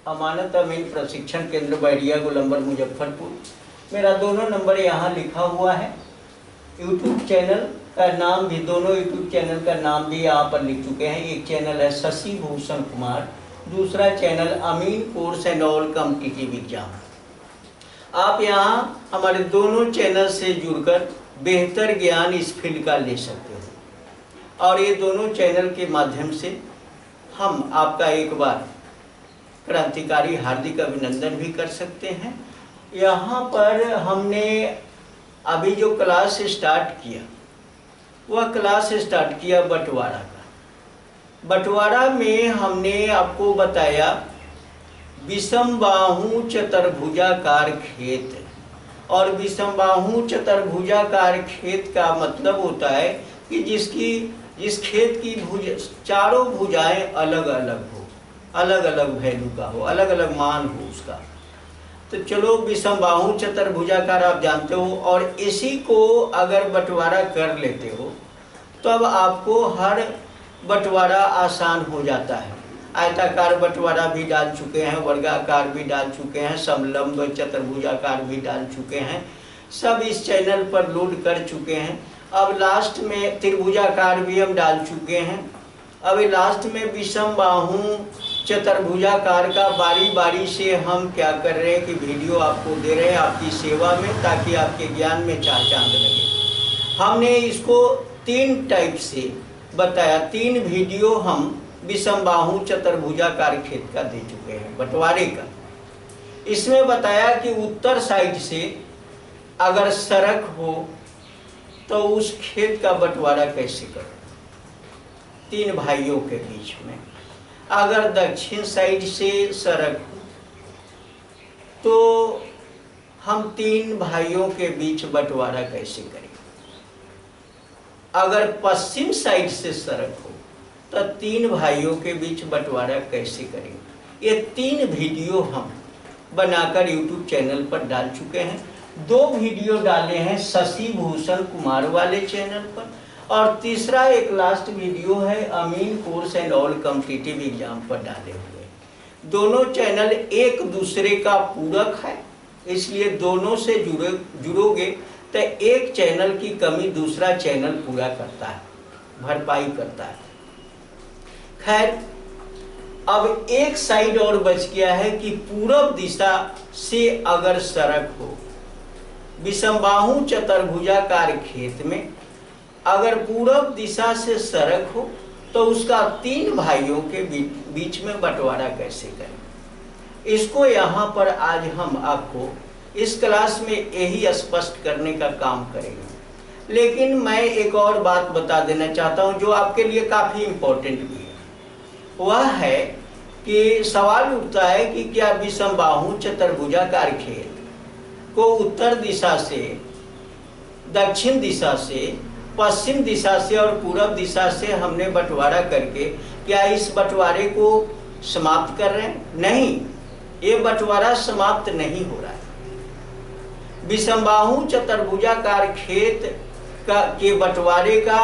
अमानत अमीन प्रशिक्षण केंद्र बैरिया गोलंबर मुजफ्फरपुर। मेरा दोनों नंबर यहाँ लिखा हुआ है। यूट्यूब चैनल का नाम भी, दोनों यूट्यूब चैनल का नाम भी यहाँ पर लिख चुके हैं। एक चैनल है शशि भूषण कुमार, दूसरा चैनल अमीन course and all competitive exam. आप यहाँ हमारे दोनों चैनल से जुड़कर बेहतर ज्ञान इस फील्ड का ले सकते हो और ये दोनों चैनल के माध्यम से हम आपका एक बार क्रांतिकारी हार्दिक अभिनंदन भी कर सकते हैं। यहाँ पर हमने अभी जो क्लास स्टार्ट किया वह क्लास स्टार्ट किया बंटवारा का। बंटवारा में हमने आपको बताया विषमबाहु चतुर्भुजाकार खेत, और विषमबाहु चतुर्भुजाकार खेत का मतलब होता है कि जिस खेत की चारों भुजाएं अलग अलग हो, अलग अलग वैल्यू का हो, अलग अलग मान हो उसका। तो चलो विषमबाहु चतुर्भुजाकार आप जानते हो, और इसी को अगर बंटवारा कर लेते हो तो अब आपको हर बंटवारा आसान हो जाता है। आयताकार बंटवारा भी डाल चुके हैं, वर्गाकार भी डाल चुके हैं, समलंब चतुर्भुजाकार भी डाल चुके हैं, सब इस चैनल पर लोड कर चुके हैं। अब लास्ट में त्रिभुजाकार भी हम डाल चुके हैं। अब लास्ट में विषमबाहु चतुर्भुजाकार का बारी बारी से हम क्या कर रहे हैं कि वीडियो आपको दे रहे हैं आपकी सेवा में, ताकि आपके ज्ञान में चार चांद लगे। हमने इसको 3 टाइप से बताया, 3 वीडियो हम विषमबाहु चतुर्भुजाकार खेत का दे चुके हैं, बंटवारे का। इसमें बताया कि उत्तर साइड से अगर सड़क हो तो उस खेत का बंटवारा कैसे करें 3 भाइयों के बीच में। अगर दक्षिण साइड से सड़क हो तो हम 3 भाइयों के बीच बंटवारा कैसे करें। अगर पश्चिम साइड से सड़क हो तो 3 भाइयों के बीच बंटवारा कैसे करेंगे। ये 3 वीडियो हम बनाकर यूट्यूब चैनल पर डाल चुके हैं। 2 वीडियो डाले हैं शशि भूषण कुमार वाले चैनल पर, और तीसरा एक लास्ट वीडियो है अमीन course and all competitive exam पर डाले हुए। दोनों चैनल एक दूसरे का पूरक है, इसलिए दोनों से जुड़ोगे तो एक चैनल की कमी दूसरा चैनल पूरा करता है, भरपाई करता है। खैर, अब एक साइड और बच गया है कि पूरब दिशा से अगर सड़क हो विषमबाहु चतुर्भुजाकार खेत में, अगर पूरब दिशा से सड़क हो तो उसका 3 भाइयों के बीच में बंटवारा कैसे करें। इसको यहाँ पर आज हम आपको इस क्लास में यही स्पष्ट करने का काम करेंगे। लेकिन मैं एक और बात बता देना चाहता हूँ जो आपके लिए काफ़ी इम्पोर्टेंट भी है। वह है कि सवाल उठता है कि क्या विषमबाहु चतुर्भुजाकार खेत को उत्तर दिशा से, दक्षिण दिशा से, पश्चिम दिशा से और पूरब दिशा से हमने बंटवारा करके क्या इस बंटवारे को समाप्त कर रहे हैं। नहीं, ये बंटवारा समाप्त नहीं हो रहा है। विषमबाहु चतुर्भुजाकार खेत के बंटवारे का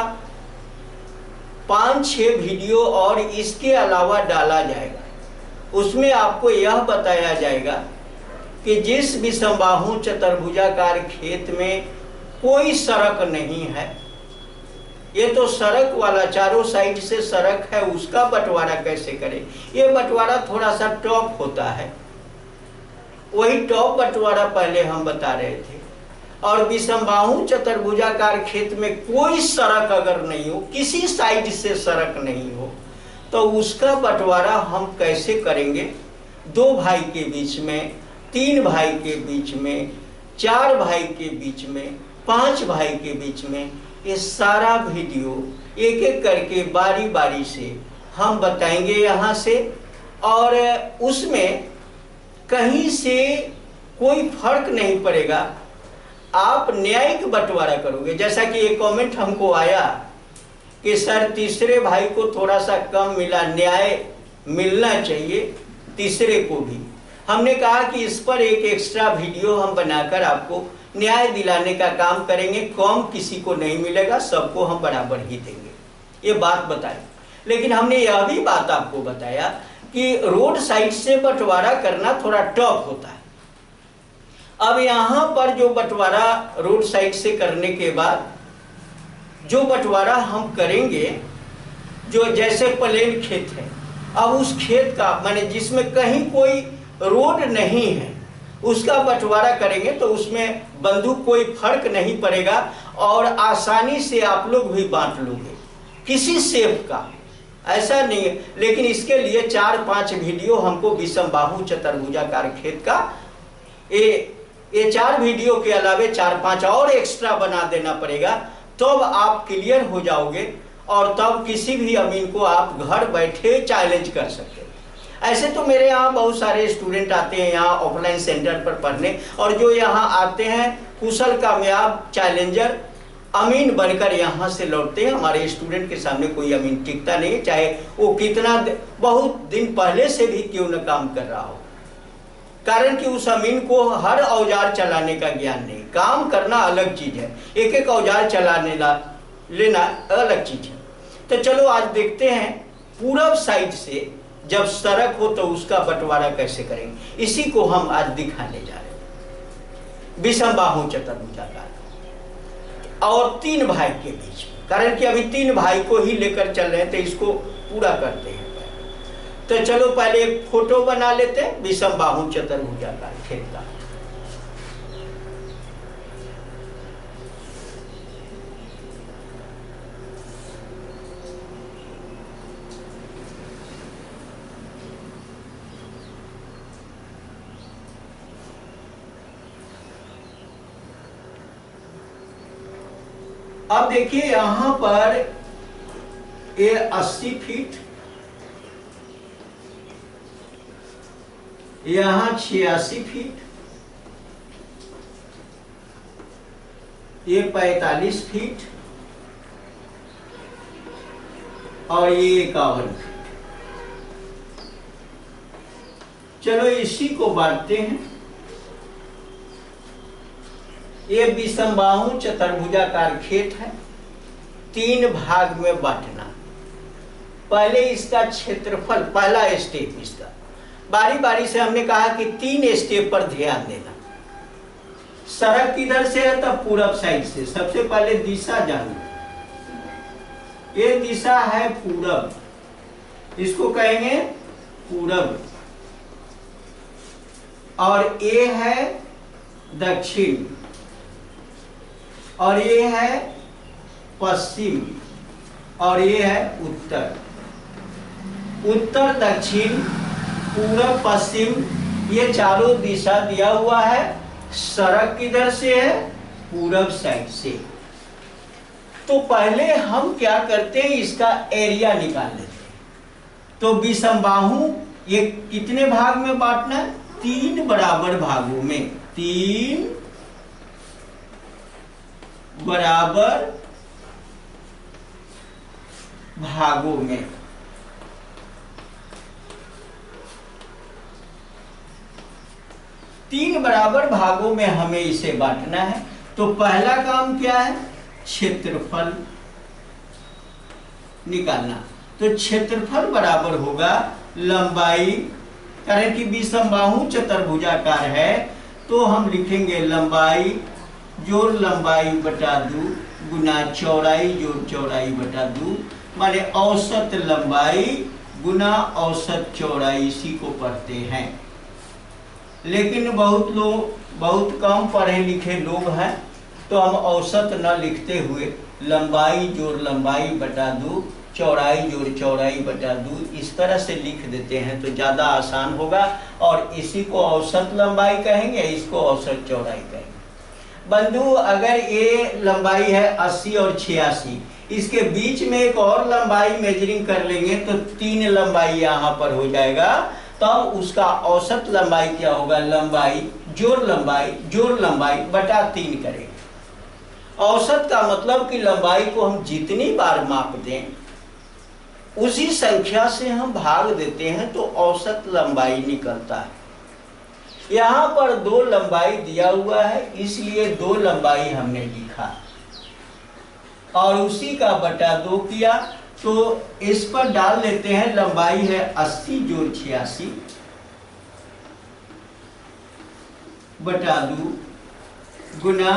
5-6 वीडियो और इसके अलावा डाला जाएगा। उसमें आपको यह बताया जाएगा कि जिस विषमबाहु चतुर्भुजाकार खेत में कोई सड़क नहीं है, ये तो सड़क वाला चारों साइड से सड़क है, उसका बंटवारा कैसे करें। ये बंटवारा थोड़ा सा टॉप होता है, वही टॉप बंटवारा पहले हम बता रहे थे। और विषमबाहु चतुर्भुजाकार खेत में कोई सड़क अगर नहीं हो, किसी साइड से सड़क नहीं हो, तो उसका बंटवारा हम कैसे करेंगे। 2 भाई के बीच में, 3 भाई के बीच में, 4 भाई के बीच में, 5 भाई के बीच में, ये सारा वीडियो एक एक करके बारी बारी से हम बताएंगे यहाँ से। और उसमें कहीं से कोई फर्क नहीं पड़ेगा, आप न्यायिक बंटवारा करोगे। जैसा कि एक कमेंट हमको आया कि सर तीसरे भाई को थोड़ा सा कम मिला, न्याय मिलना चाहिए तीसरे को भी। हमने कहा कि इस पर एक एक्स्ट्रा वीडियो हम बनाकर आपको न्याय दिलाने का काम करेंगे। कम किसी को नहीं मिलेगा, सबको हम बराबर ही देंगे, ये बात बताई। लेकिन हमने यह भी बात आपको बताया कि रोड साइड से बंटवारा करना थोड़ा टफ होता है। अब यहाँ पर जो बंटवारा रोड साइड से करने के बाद जो बंटवारा हम करेंगे, जो जैसे प्लेन खेत है, अब उस खेत का माने जिसमें कहीं कोई रोड नहीं है उसका बंटवारा करेंगे तो उसमें बंदूक कोई फर्क नहीं पड़ेगा और आसानी से आप लोग भी बांट लोगे किसी शेप का, ऐसा नहीं है। लेकिन इसके लिए 4-5 वीडियो हमको विषमबाहु चतुर्भुजाकार खेत का ये 4 वीडियो के अलावे 4-5 और एक्स्ट्रा बना देना पड़ेगा, तब आप क्लियर हो जाओगे और तब किसी भी अमीन को आप घर बैठे चैलेंज कर सकते हैं। ऐसे तो मेरे यहाँ बहुत सारे स्टूडेंट आते हैं यहाँ ऑफलाइन सेंटर पर पढ़ने, और जो यहाँ आते हैं कुशल कामयाब चैलेंजर अमीन बनकर यहाँ से लौटते हैं। हमारे स्टूडेंट के सामने कोई अमीन टिकता नहीं, चाहे वो कितना बहुत दिन पहले से भी क्यों न काम कर रहा हो, कारण कि उस अमीन को हर औजार चलाने का ज्ञान नहीं। काम करना अलग चीज है, एक एक औजार चलाने लेना अलग चीज है। तो चलो आज देखते हैं पूरब साइड से जब सड़क हो तो उसका बंटवारा कैसे करेंगे, इसी को हम आज दिखाने जा रहे हैं। विषमबाहु चतुर्भुजाकार और 3 भाई के बीच, कारण कि अभी 3 भाई को ही लेकर चल रहे हैं तो इसको पूरा करते हैं। तो चलो पहले एक फोटो बना लेते हैं विषमबाहु चतुर्भुजाकार खेत का। अब देखिए यहां पर ये 80 फीट, यहां 86 फीट, ये 45 फीट और ये 51 फीट। चलो इसी को बांटते हैं। ये विषमबाहु चतुर्भुजाकार खेत है, 3 भाग में बांटना। पहले इसका क्षेत्रफल, पहला स्टेप इसका, बारी बारी से हमने कहा कि 3 स्टेप पर ध्यान देना। सड़क किधर से है, तब पूरब साइड से। सबसे पहले दिशा जानो, ये दिशा है पूरब, इसको कहेंगे पूरब, और ये है दक्षिण, और ये है पश्चिम, और ये है उत्तर। उत्तर, दक्षिण, पूरब, पश्चिम, ये चारों दिशा दिया हुआ है। सड़क किधर से है, पूरब साइड से। तो पहले हम क्या करते हैं, इसका एरिया निकाल लेते हैं। तो विषमबाहु ये कितने भाग में बांटना है, 3 बराबर भागों में, 3 बराबर भागों में। तीन बराबर भागों में हमें इसे बांटना है। तो पहला काम क्या है, क्षेत्रफल निकालना। तो क्षेत्रफल बराबर होगा लंबाई, कारण कि विषमबाहु चतुर्भुजाकार है तो हम लिखेंगे लंबाई जोड़ लंबाई बटा 2 गुना चौड़ाई जोड़ चौड़ाई बटा 2, माने औसत लंबाई गुना औसत चौड़ाई, इसी को पढ़ते हैं। लेकिन बहुत लोग, बहुत कम पढ़े लिखे लोग हैं तो हम औसत न लिखते हुए लंबाई जोड़ लंबाई बटा 2 चौड़ाई जोड़ चौड़ाई बटा 2 इस तरह से लिख देते हैं तो ज़्यादा आसान होगा। और इसी को औसत लंबाई कहेंगे, इसको औसत चौड़ाई कहेंगे। बंधु, अगर ये लंबाई है 80 और 86, इसके बीच में एक और लंबाई मेजरिंग कर लेंगे तो 3 लंबाई यहाँ पर हो जाएगा। तब उसका औसत लंबाई क्या होगा, लंबाई जोड़ लंबाई बटा 3 करेंगे। औसत का मतलब कि लंबाई को हम जितनी बार माप दें उसी संख्या से हम भाग देते हैं तो औसत लंबाई निकलता है। यहाँ पर 2 लंबाई दिया हुआ है इसलिए 2 लंबाई हमने लिखा और उसी का बटा 2 किया तो इस पर डाल लेते हैं, लंबाई है 80 जोड़ 86 बटा 2 गुना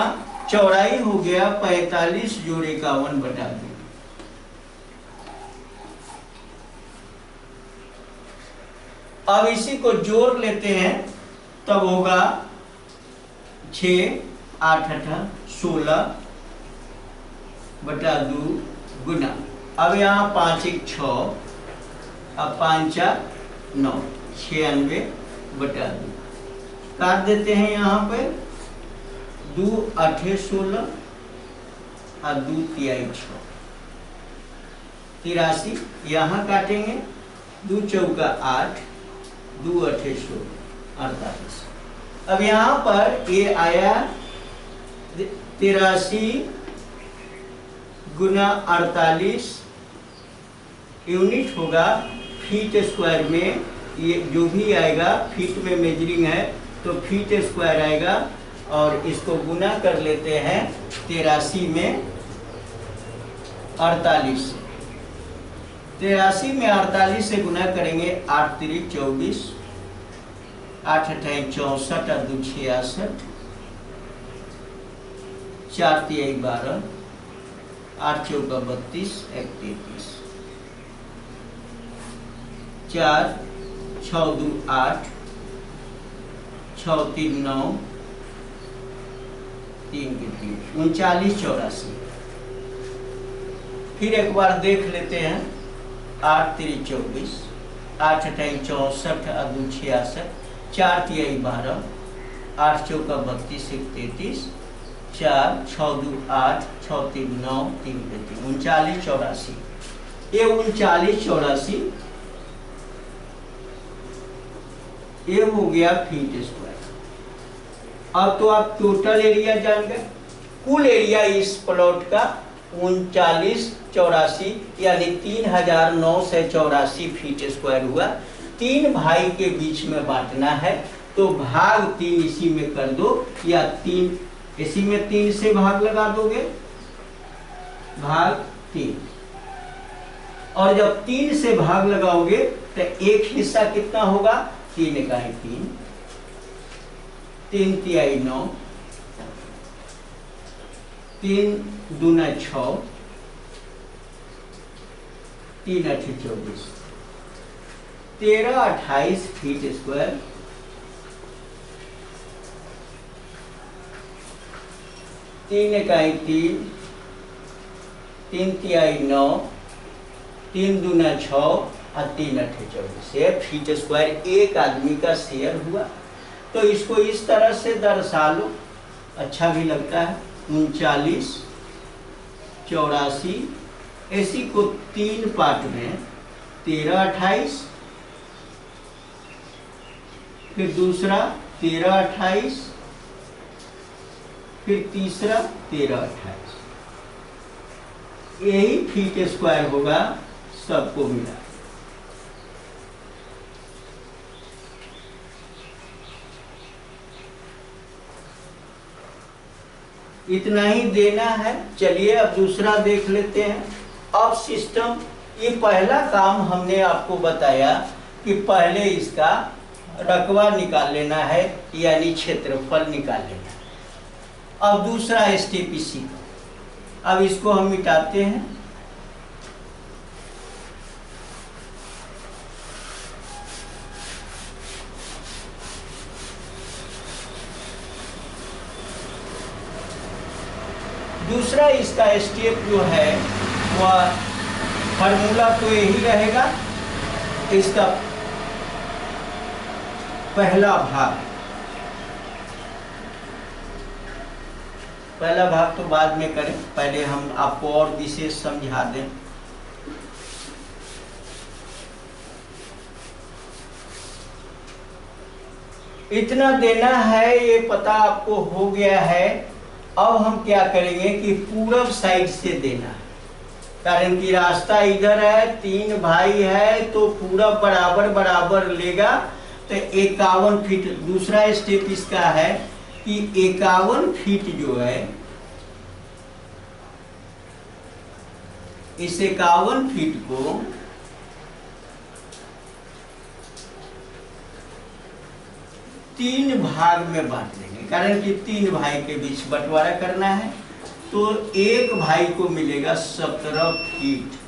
चौड़ाई हो गया 45 जोड़ 51 बटा 2। अब इसी को जोड़ लेते हैं, तब होगा 6 8 8 16 बटा 2 गुना, अब यहाँ 5 1 6, अब 5 4 9, 96 बटा 2 काट देते हैं। यहाँ पे 2 8 16 और 2 3 6, 83, यहाँ काटेंगे 2 चौका 8, 2 8 16 48। अब यहाँ पर ये आया 83 गुना 48 यूनिट होगा फीट स्क्वायर में। ये जो भी आएगा फीट में मेजरिंग है तो फीट स्क्वायर आएगा, और इसको गुना कर लेते हैं 83 में 48 से। 83 में 48 से गुना करेंगे, 8 3 24, 8 8 64 और 2 66, 4 3 12, 8 4 32, 1 33, 4 6 2 8, 6 3 9, 3 के 3 39 84। फिर एक बार देख लेते हैं, 8 3 24, 8 8 64 और 2 66, 4 3 12, 8 4 32, 1 33, 4 6 2 8, 6 3 9, 3 के 3 39 84। ये 39 84 ये हो गया फीट स्क्वायर। अब तो आप टोटल एरिया जान गए, कुल एरिया इस प्लॉट का 39 84 यानी 3984 फीट स्क्वायर हुआ। 3 भाई के बीच में बांटना है तो भाग 3 इसी में कर दो, या 3 इसी में 3 से भाग लगा दोगे, भाग 3। और जब 3 से भाग लगाओगे तो एक हिस्सा कितना होगा, 3 इकाई 3, 3 तिहाई 9, 3 दूना 6, 3 8 24, 13 28 फीट स्क्वायर। 3 इकाई 3, 3 तिहाई 9, 3 दूना 6 और 3 8 24 फीट स्क्वायर एक आदमी का शेयर हुआ। तो इसको इस तरह से दर्शा लो, अच्छा भी लगता है। 39 84 इसी को 3 पार्ट में 13 28, फिर दूसरा 13 28, फिर तीसरा 13 28। यही फीट स्क्वायर होगा सबको मिला। इतना ही देना है। चलिए अब दूसरा देख लेते हैं। अब सिस्टम, ये पहला काम हमने आपको बताया कि पहले इसका रकबा निकाल लेना है, यानी क्षेत्रफल निकाल लेना है। अब दूसरा स्टेप इसी का। अब इसको हम मिटाते हैं। दूसरा इसका स्टेप जो है वह फार्मूला तो यही रहेगा। इसका पहला भाग तो बाद में करें, पहले हम आपको और विशेष समझा दें। इतना देना है, ये पता आपको हो गया है। अब हम क्या करेंगे कि पूरब साइड से देना है, कारण कि रास्ता इधर है, 3 भाई है तो पूरब बराबर बराबर लेगा। तो 51 फीट दूसरा स्टेप इसका है कि 51 फीट जो है इस 51 फीट को तीन भाग में बांट देंगे, कारण कि तीन भाई के बीच बंटवारा करना है। तो एक भाई को मिलेगा 17 फीट।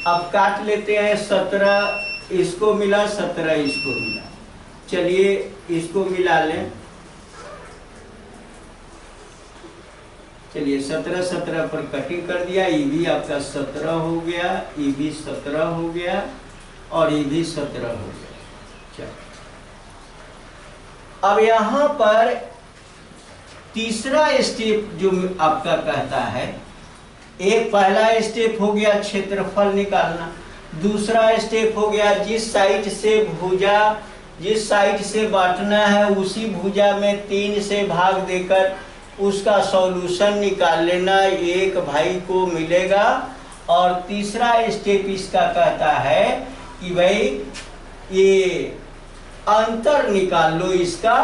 अब काट लेते हैं, 17 इसको मिला, 17 इसको मिला। चलिए इसको मिला लें। चलिए 17 17 पर कटिंग कर दिया। ये भी आपका 17 हो गया, ये भी 17 हो गया और ये भी 17 हो गया। चलो अब यहां पर तीसरा स्टेप जो आपका कहता है, एक पहला स्टेप हो गया क्षेत्रफल निकालना, दूसरा स्टेप हो गया जिस साइड से भुजा, जिस साइड से बांटना है उसी भुजा में 3 से भाग देकर उसका सॉल्यूशन निकाल लेना, एक भाई को मिलेगा। और तीसरा स्टेप इसका कहता है कि भाई ये अंतर निकाल लो इसका,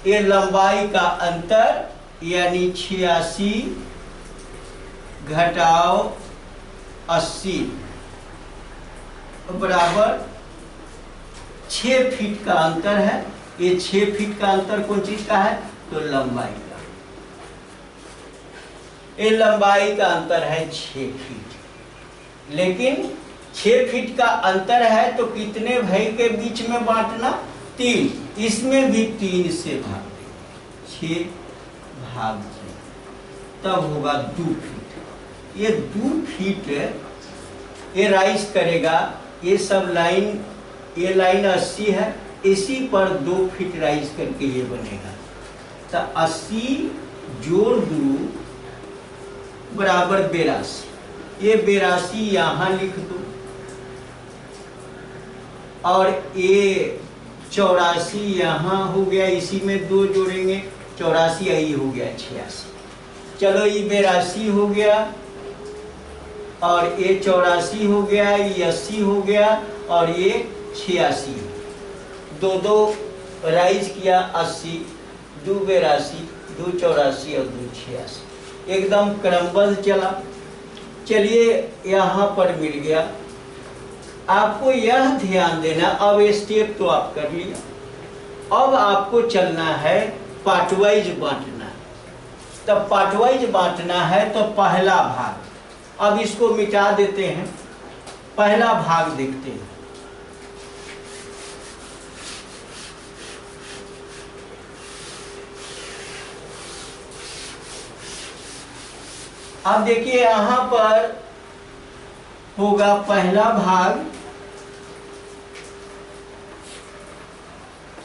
ये लंबाई का अंतर यानी 86 घटाओ 80 बराबर 6 फीट का अंतर है। ये 6 फीट का अंतर कौन चीज का है? तो लंबाई का। ये लंबाई का अंतर है 6 फीट, लेकिन 6 फीट का अंतर है तो कितने भाई के बीच में बांटना? 3। इसमें भी 3 से भाग देंगे, 6 भाग 6, तब होगा 2 फीट। ये 2 फीट ये राइज करेगा, ये सब लाइन, ये लाइन 80 है, इसी पर 2 फीट राइज करके ये बनेगा। तो 80 जोड़ 2 बराबर 82। ये 82 यहाँ लिख दो और ये 84 यहाँ हो गया, इसी में 2 जोड़ेंगे, 84 यही हो गया 86। चलो ये 82 हो गया और ये 84 हो गया, ये 80 हो गया और ये 86। 2 राइज किया 80, 2 82, 2 84 और 2 86, एकदम क्रमबद्ध चला। चलिए यहाँ पर मिल गया। आपको यह ध्यान देना, अब स्टेप तो आप कर लिया, अब आपको चलना है पार्टवाइज बांटना। तब पार्टवाइज बांटना है तो पहला भाग, अब इसको मिटा देते हैं, पहला भाग देखते हैं। अब देखिए यहां पर होगा पहला भाग,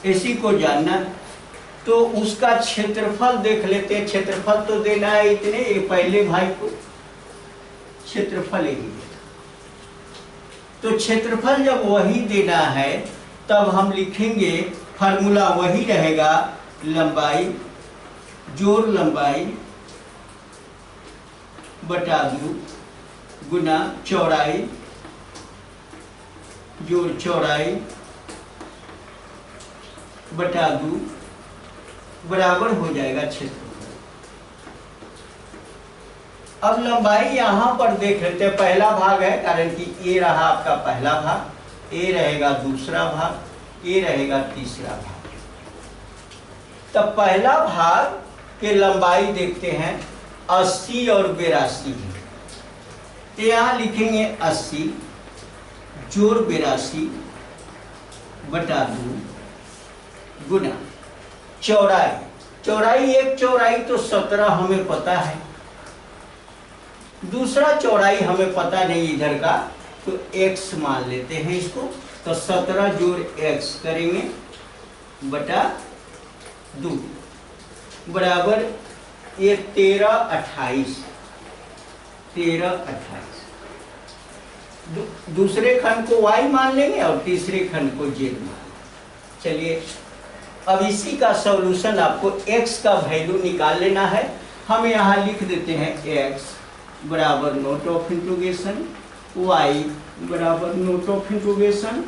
इसी को जानना तो उसका क्षेत्रफल देख लेते हैं। क्षेत्रफल तो देना है इतने, ये पहले भाई को क्षेत्रफल ही देना। तो क्षेत्रफल जब वही देना है तब हम लिखेंगे, फार्मूला वही रहेगा, लंबाई जोड़ लंबाई बटा 2 गुना चौड़ाई जोड़ चौड़ाई बटा 2 बराबर हो जाएगा क्षेत्रफल। अब लंबाई यहां पर देख लेते हैं, पहला भाग है, कारण कि ये रहा आपका पहला भाग, ये रहेगा दूसरा भाग, ये रहेगा तीसरा भाग। तब पहला भाग के लंबाई देखते हैं 80 और 82 है, तो यहां लिखेंगे 80 जोड़ 82 बटा 2 गुना चौड़ाई, चौड़ाई एक चौड़ाई तो 17 हमें पता है, दूसरा चौड़ाई हमें पता नहीं इधर का, तो x मान लेते हैं इसको। तो 17 जोड़ x करेंगे बटा 2 बराबर ये 13 28, 13 28। दूसरे खंड को y मान लेंगे और तीसरे खंड को z मान। चलिए अब इसी का सॉल्यूशन आपको x का वैल्यू निकाल लेना है। हम यहाँ लिख देते हैं x बराबर नोट ऑफ इंटीग्रेशन, y बराबर नोट ऑफ इंटीग्रेशन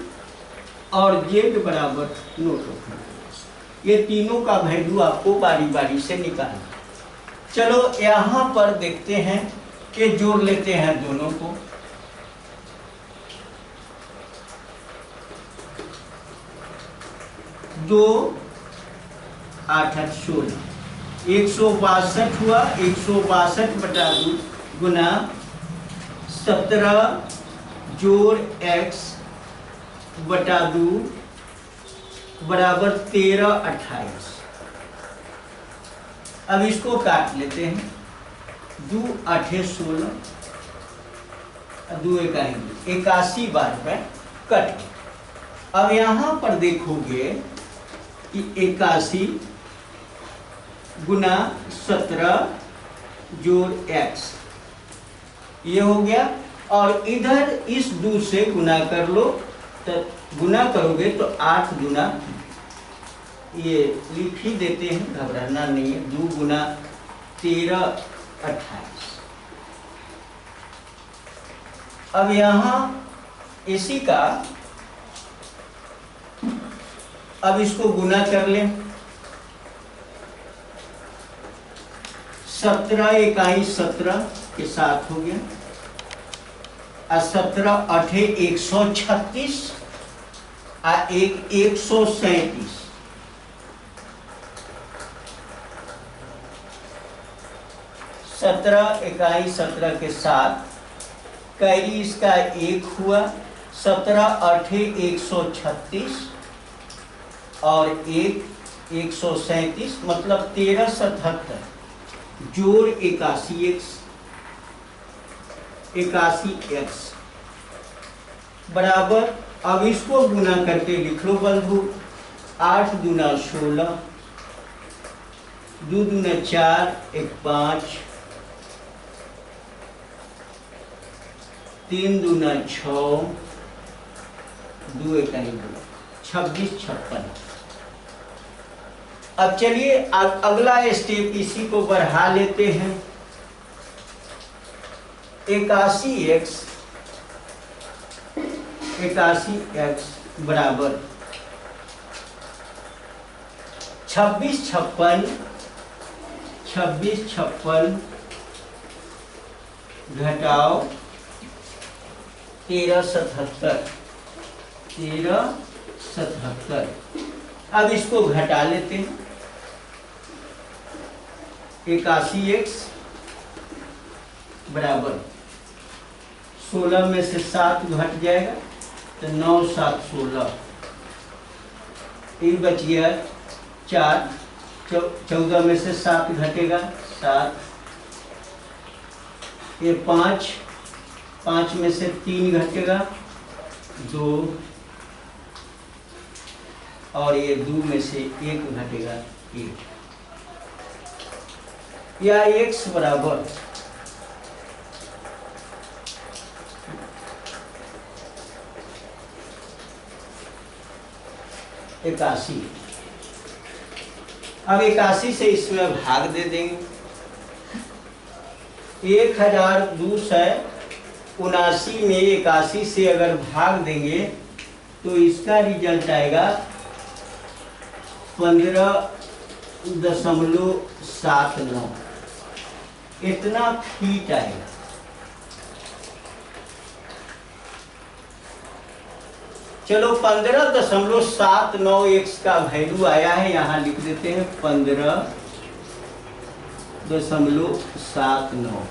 और z बराबर नोट ऑफ इंटीग्रेशन। ये तीनों का वैल्यू आपको बारी बारी से निकालना। चलो यहाँ पर देखते हैं ये जोड़ लेते हैं दोनों को। दो 8 8 16, 162 हुआ। 162 बटा 2 गुना 17 जोड़ x बटा 2 बराबर 13 28। अब इसको काट लेते हैं। 2 8 16, 2 81 बार में कट। अब यहां पर देखोगे कि 81 गुना 17 जोड़ x ये हो गया। और इधर इस 2 से गुना कर लो, तो गुना करोगे तो 8 गुना, ये लिख ही देते हैं, घबराना नहीं है। 2 गुना 13 28। अब यहां इसी का, अब इसको गुना कर लें। 17 इकाई 17 के साथ हो गया। 17 8 136 और 1 137। 17 इकाई 17 के साथ कैरी इसका 1 हुआ। 17 8 136 और 1 137 मतलब 1377 जोड़ 81x 81x बराबर। अब इसको गुना करके लिख लो बंधु। 8 दूना 16, 2 दूना 4 1 5, 3 दूना 6, 2 1 26 56। अब चलिए अगला स्टेप इसी को बढ़ा लेते हैं। 81x बराबर 26 56 घटाओ 13 77। अब इसको घटा लेते हैं। 81x बराबर 16 में से 7 घट जाएगा तो 9 7 16, ये बच गया 4। 14 में से 7 घटेगा 7, ये 5, 5 में से 3 घटेगा 2, और ये 2 में से 1 घटेगा 1। या x बराबर 81। अब 81 से इसमें भाग दे देंगे। 1279 में 81 से अगर भाग देंगे तो इसका रिजल्ट आएगा 15.79। इतना फीट आएगा। चलो 15.79x का वैल्यू आया है, यहाँ लिख देते हैं 15.79।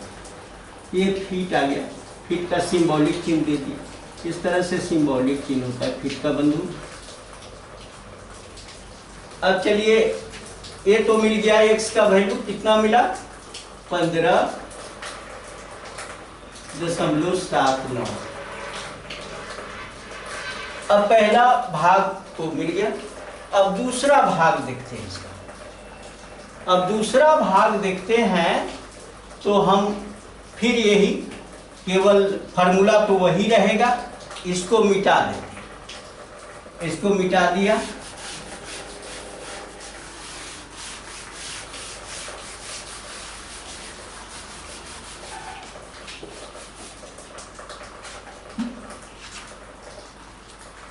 ये फीट आ गया। फीट का सिंबॉलिक चिन्ह दे दिया। इस तरह से सिंबॉलिक चिन्ह होता है फीट का बंधु। अब चलिए, ये तो मिल गया x का वैल्यू। कितना मिला? 15.79। अब पहला भाग तो मिल गया। अब दूसरा भाग देखते हैं इसका। अब दूसरा भाग देखते हैं तो हम फिर यही, केवल फार्मूला तो वही रहेगा, इसको मिटा देते हैं। इसको मिटा दिया।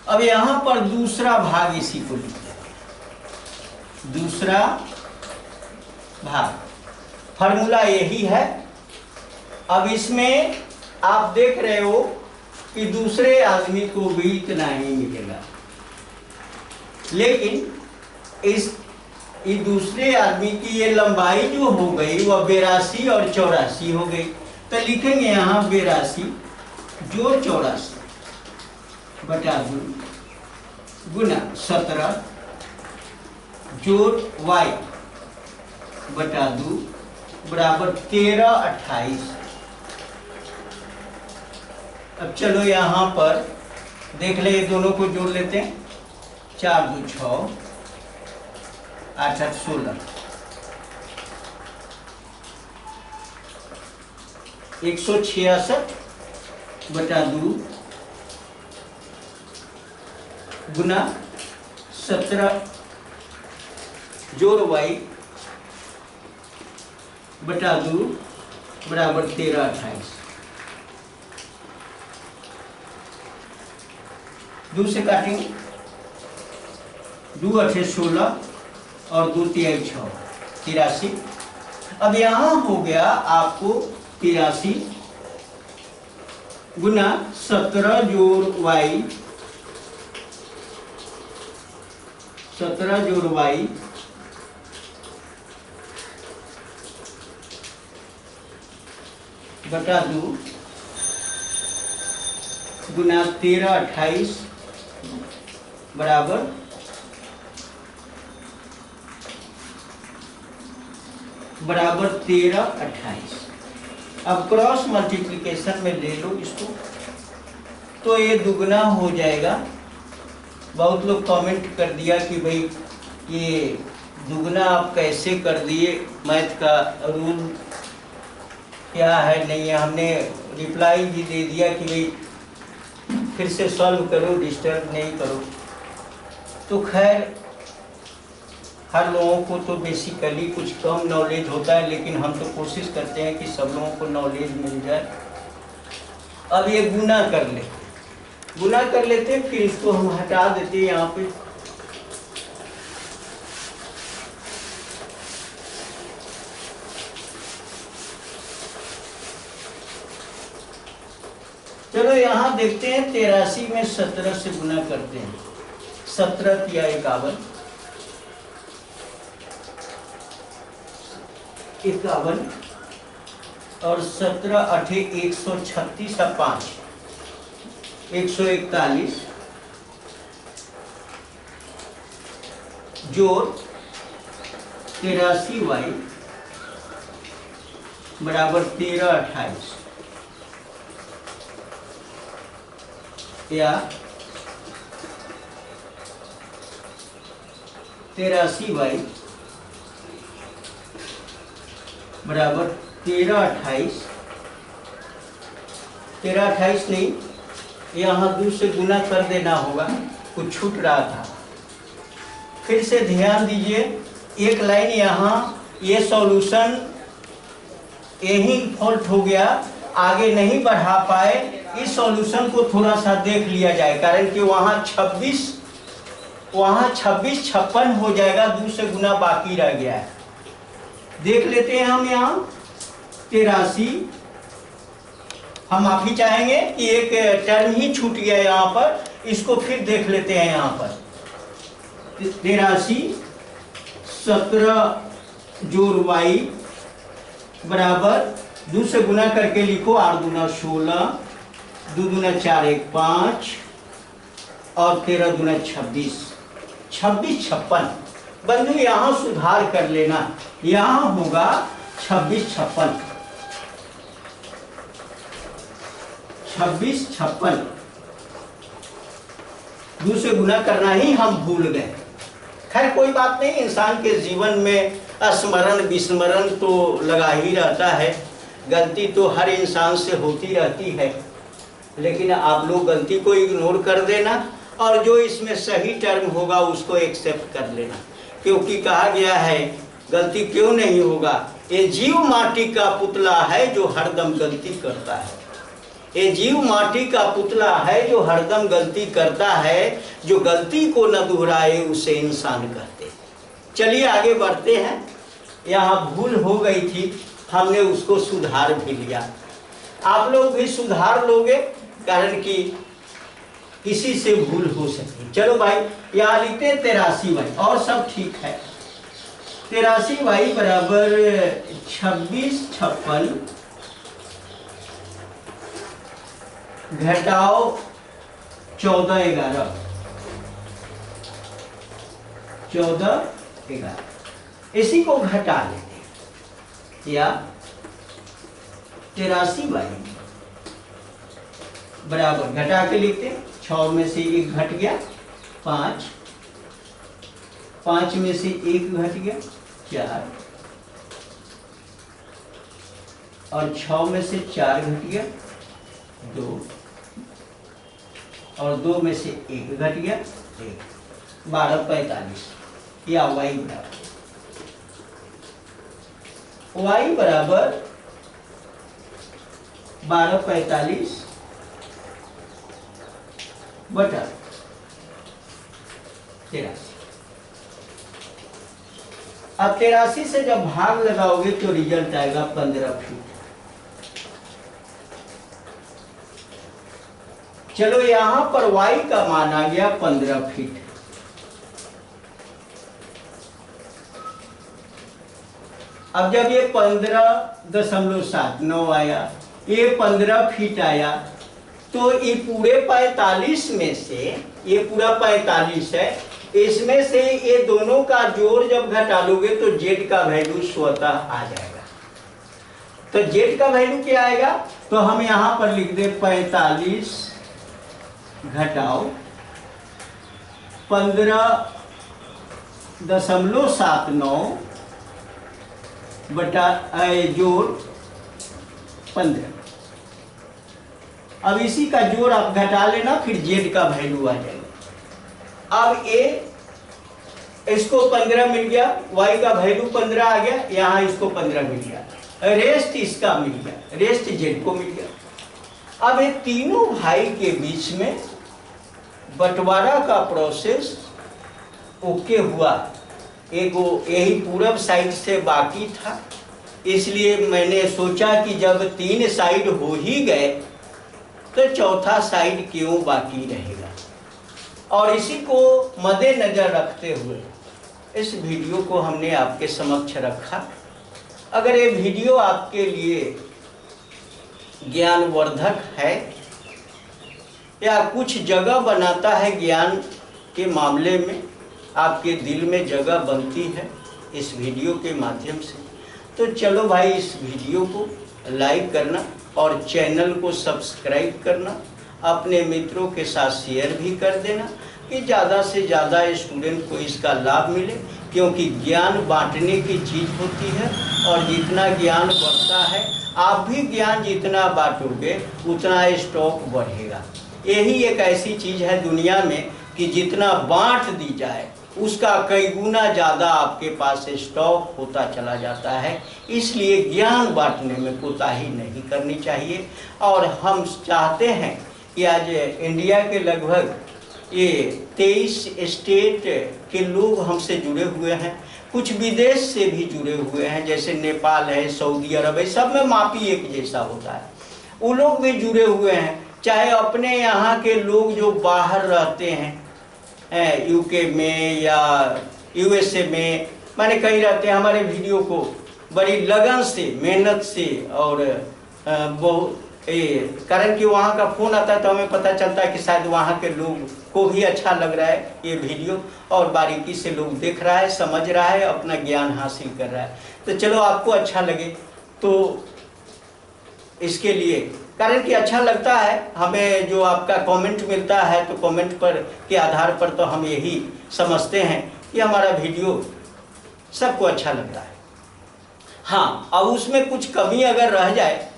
अब यहां पर दूसरा भाग इसी को लिख देंगे। दूसरा भाग फार्मूला यही है, अब इसमें आप देख रहे हो कि दूसरे आदमी को भी इतना ही मिलेगा, लेकिन इस दूसरे आदमी की ये लंबाई जो हो गई वह 82 और 84 हो गई। तो लिखेंगे यहाँ 82 जोड़ 84 बटा 2 गुना 17 जोड़ y बटा 2 बराबर 13 28। अब चलो यहाँ पर देख ले, ये दोनों को जोड़ लेते हैं। 4 2 6 8 8 16 166 बटा 2 गुना 17 जोड़ y बटा 2 बराबर 13 28। 2 से काटेंगे, 2 8 16 और 2 3 6 83। अब यहाँ हो गया आपको 83 गुना 17 जोड़ y 17 जोड़ y बटा 2 गुना 13 28 बराबर 13 28। अब क्रॉस मल्टीप्लिकेशन में ले लो इसको, तो ये दुगना हो जाएगा। बहुत लोग कमेंट कर दिया कि भाई ये दुगना आप कैसे कर दिए, मैथ का रूल क्या है नहीं है। हमने रिप्लाई भी दे दिया कि भाई फिर से सॉल्व करो, डिस्टर्ब नहीं करो। तो खैर हर लोगों को तो बेसिकली कुछ कम नॉलेज होता है, लेकिन हम तो कोशिश करते हैं कि सब लोगों को नॉलेज मिल जाए। अब ये गुना कर लेते फिर इसको हम हटा देते हैं यहाँ पे। चलो यहाँ देखते हैं 83 में 17 से गुना करते हैं। 17 या 51 और 17 8 136 और 5 141 जोड़ 83 y बराबर 13 28 या 83 y बराबर 13 28। 13 28 नहीं, यहाँ 2 से गुना कर देना होगा, कुछ छूट रहा था। फिर से ध्यान दीजिए, एक लाइन यहाँ ये सॉल्यूशन यही फॉल्ट हो गया, आगे नहीं बढ़ा पाए। इस सॉल्यूशन को थोड़ा सा देख लिया जाए, कारण कि वहाँ 26 56 हो जाएगा, 2 से गुना बाकी रह गया है। देख लेते हैं हम यहाँ 83। हम आप ही चाहेंगे कि एक टर्म ही छूट गया यहाँ पर, इसको फिर देख लेते हैं। यहाँ पर 83 17 जोड़ y बराबर 2 से गुना करके लिखो, 8 दूना 16, 2 दूना 4 1 5 और 13 दूना 26 26 56। बंधु यहाँ सुधार कर लेना, यहाँ होगा 26 56 26 56। 2 से गुना करना ही हम भूल गए। खैर कोई बात नहीं, इंसान के जीवन में स्मरण विस्मरण तो लगा ही रहता है, गलती तो हर इंसान से होती रहती है, लेकिन आप लोग गलती को इग्नोर कर देना और जो इसमें सही टर्म होगा उसको एक्सेप्ट कर लेना, क्योंकि कहा गया है गलती क्यों नहीं होगा, ये जीव माटी का पुतला है जो हरदम गलती करता है। ये जीव माटी का पुतला है जो हरदम गलती करता है, जो गलती को न दोहराए उसे इंसान कहते। चलिए आगे बढ़ते हैं। यहाँ भूल हो गई थी, हमने उसको सुधार भी लिया। आप लोग भी सुधार लोगे, कारण कि किसी से भूल हो सकती। चलो भाई यहाँ लिखते हैं 83y, और सब ठीक है। 83y बराबर 26 56 घटाओ 14 11 14 11, इसी को घटा लेते हैं। या 83y बराबर घटा के लिखते हैं, 6 में से 1 घट गया 5, 5 में से 1 घट गया 4, और 6 में से 4 घट गया 2, और 2 में से 1 घट गया 1, 12 45। या y बराबर 12 45 बटा 83। अब 83 से जब भाग लगाओगे तो रिजल्ट आएगा 15 फीट। चलो यहां पर y का मान आ गया 15 फीट। अब जब ये 15.79 आया, ये 15 फीट आया, तो ये पूरे 45 में से, ये पूरा 45 है, इसमें से ये दोनों का जोड़ जब घटा लोगे तो z का वैल्यू स्वतः आ जाएगा। तो z का वैल्यू क्या आएगा? तो हम यहां पर लिख दे 45 घटाओ 15.79 बटा जोड़ 15। अब इसी का जोड़ आप घटा लेना, फिर z का वैल्यू आ जाएगा। अब इसको 15 मिल गया, y का वैल्यू 15 आ गया, यहाँ इसको 15 मिल गया, रेस्ट इसका मिल गया, रेस्ट z को मिल गया। अब ये तीनों भाई के बीच में बंटवारा का प्रोसेस ओके हुआ। एक यही पूरब साइड से बाकी था, इसलिए मैंने सोचा कि जब 3 साइड हो ही गए तो चौथा साइड क्यों बाकी रहेगा। और इसी को मद्देनजर रखते हुए इस वीडियो को हमने आपके समक्ष रखा। अगर ये वीडियो आपके लिए ज्ञानवर्धक है या कुछ जगह बनाता है ज्ञान के मामले में, आपके दिल में जगह बनती है इस वीडियो के माध्यम से, तो चलो भाई इस वीडियो को लाइक करना और चैनल को सब्सक्राइब करना, अपने मित्रों के साथ शेयर भी कर देना कि ज़्यादा से ज़्यादा स्टूडेंट को इसका लाभ मिले। क्योंकि ज्ञान बांटने की चीज़ होती है, और जितना ज्ञान बढ़ता है, आप भी ज्ञान जितना बांटोगे उतना स्टॉक बढ़ेगा। यही एक ऐसी चीज़ है दुनिया में कि जितना बांट दी जाए उसका कई गुना ज़्यादा आपके पास स्टॉक होता चला जाता है। इसलिए ज्ञान बांटने में कोताही नहीं करनी चाहिए। और हम चाहते हैं कि आज इंडिया के लगभग ये 23 स्टेट के लोग हमसे जुड़े हुए हैं, कुछ विदेश से भी जुड़े हुए हैं, जैसे नेपाल है, सऊदी अरब है, सब में मापी एक जैसा होता है, वो लोग भी जुड़े हुए हैं। चाहे अपने यहाँ के लोग जो बाहर रहते हैं, यूके में या यूएसए में, माने कहीं रहते हैं, हमारे वीडियो को बड़ी लगन से, मेहनत से और बहुत कारण कि वहाँ का फ़ोन आता है तो हमें पता चलता है कि शायद वहाँ के लोग को भी अच्छा लग रहा है ये वीडियो, और बारीकी से लोग देख रहा है, समझ रहा है, अपना ज्ञान हासिल कर रहा है। तो चलो आपको अच्छा लगे तो इसके लिए, कारण कि अच्छा लगता है हमें जो आपका कमेंट मिलता है, तो कमेंट पर के आधार पर तो हम यही समझते हैं कि हमारा वीडियो सबको अच्छा लगता है। हाँ, अब उसमें कुछ कमी अगर रह जाए,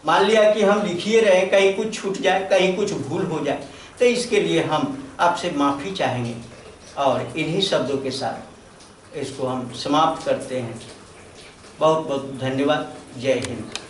मान लिया कि हम लिखिए रहे, कहीं कुछ छूट जाए, कहीं कुछ भूल हो जाए, तो इसके लिए हम आपसे माफ़ी चाहेंगे। और इन्हीं शब्दों के साथ इसको हम समाप्त करते हैं। बहुत बहुत धन्यवाद। जय हिंद।